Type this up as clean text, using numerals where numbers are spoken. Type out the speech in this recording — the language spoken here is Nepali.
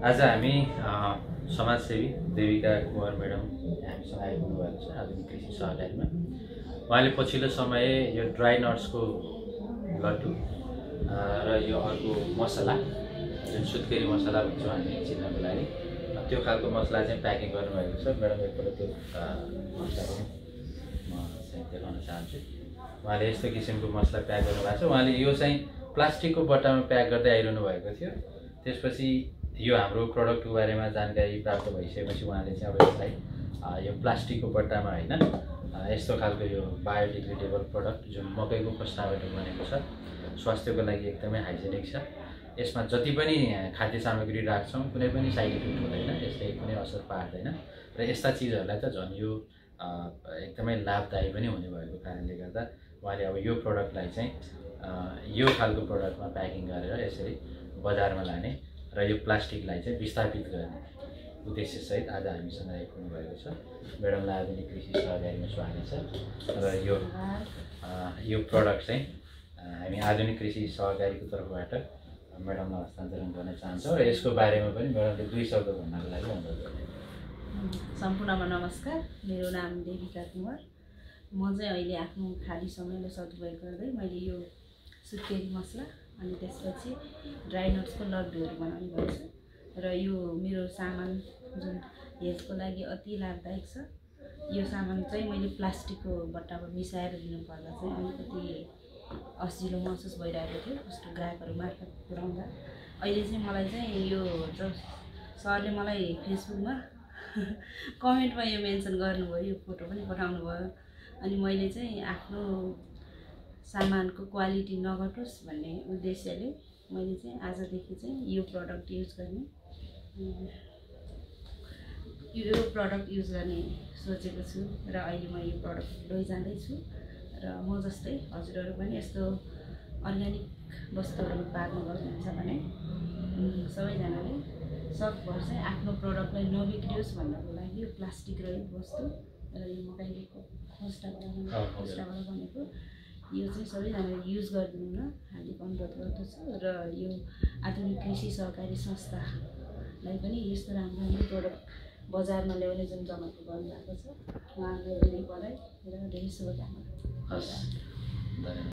आज हामी समाजसेवी देविका कुमार म्याडम हामीसँग आइपुग्नु भएको छ आधुनिक कृषि सहकारीमा। उहाँले पछिल्लो समय यो ड्राई नट्सको लड्डु र यो अर्को मसला जुन सुत्केरी मसला भन्छौँ हामी चिन्नको लागि त्यो खालको मसला चाहिँ प्याकिङ गर्नुभएको छ। म्याडम एकपल्ट त्यो मसला पनि म चाहिँ देखाउन चाहन्छु। उहाँले यस्तो किसिमको मसला प्याक गर्नुभएको छ। उहाँले यो चाहिँ प्लास्टिकको बट्टामा प्याक गर्दै आइरहनु भएको थियो। त्यसपछि यो हाम्रो प्रोडक्टको बारेमा जानकारी प्राप्त भइसकेपछि उहाँले चाहिँ अब यसलाई यो प्लास्टिकको बट्टामा होइन यस्तो खालको यो बायोडिग्रेडेबल प्रडक्ट जुन मकैको खोस्टाबाट बनेको छ, स्वास्थ्यको लागि एकदमै हाइजेनिक छ। यसमा जति पनि खाद्य सामग्री राख्छौँ कुनै पनि साइड इफेक्ट हुँदैन, यसले कुनै असर पार्दैन र यस्ता चिजहरूलाई त झन् यो एकदमै लाभदायी पनि हुने भएको कारणले गर्दा उहाँले अब यो प्रडक्टलाई चाहिँ यो खालको प्रडक्टमा प्याकिङ गरेर यसरी बजारमा लाने र यो प्लास्टिकलाई चाहिँ विस्थापित गर्ने उद्देश्यसहित आज हामीसँग आइपुग्नु भएको छ। म्याडमलाई आधुनिक कृषि सहकारीमा स्वागत छ र यो प्रडक्ट चाहिँ हामी आधुनिक कृषि सहकारीको तर्फबाट म्याडमलाई हस्तान्तरण गर्न चाहन्छौँ र यसको बारेमा पनि म्याडमले 2 शब्द भन्नको लागि अनुरोध गर्छु। सम्पूर्णमा नमस्कार। मेरो नाम देविका कुमार। म चाहिँ अहिले आफ्नो खाली समयलाई सदुपयोग गर्दै मैले यो सुत्केरी मसला अनि त्यसपछि ड्राई नट्सको लड्डुहरू बनाउने गर्छु र यो मेरो सामान जुन हेल्थको लागि अति लाभदायक छ। यो सामान चाहिँ मैले प्लास्टिकको बट्टामा मिसाएर दिनुपर्दा चाहिँ अलिकति असिलो महसुस भइरहेको थियो कस्तो ग्राहकहरू मार्फत पुऱ्याउँदा। अहिले चाहिँ मलाई चाहिँ यो सरले मलाई फेसबुकमा कमेन्टमा यो मेन्सन गर्नुभयो, यो फोटो पनि पठाउनु भयो। अनि मैले चाहिँ आफ्नो सामानको क्वालिटी नघटोस् भन्ने उद्देश्यले मैले चाहिँ आजदेखि चाहिँ यो प्रडक्ट युज गर्ने सोचेको छु र अहिले म यो प्रडक्ट लैजाँदैछु र म जस्तै हजुरहरू पनि यस्तो अर्ग्यानिक वस्तुहरू उत्पादन गर्नुहुन्छ भने सबैजनाले सकभर चाहिँ आफ्नो प्रडक्टलाई नबिग्रियोस् भन्नको लागि यो प्लास्टिक रहित वस्तु र यो मकैको खोस्टाबाट बनेको यो चाहिँ सबैजनाले युज गरिदिनु न हार्दिक अनुरोध गर्दछु र यो आधुनिक कृषि सहकारी संस्थालाई पनि यस्तो राम्रो राम्रो प्रडक्ट बजारमा ल्याउने जुन जमर्को गर्नुभएको छ उहाँलाई धेरै बधाई र धेरै शुभकामना।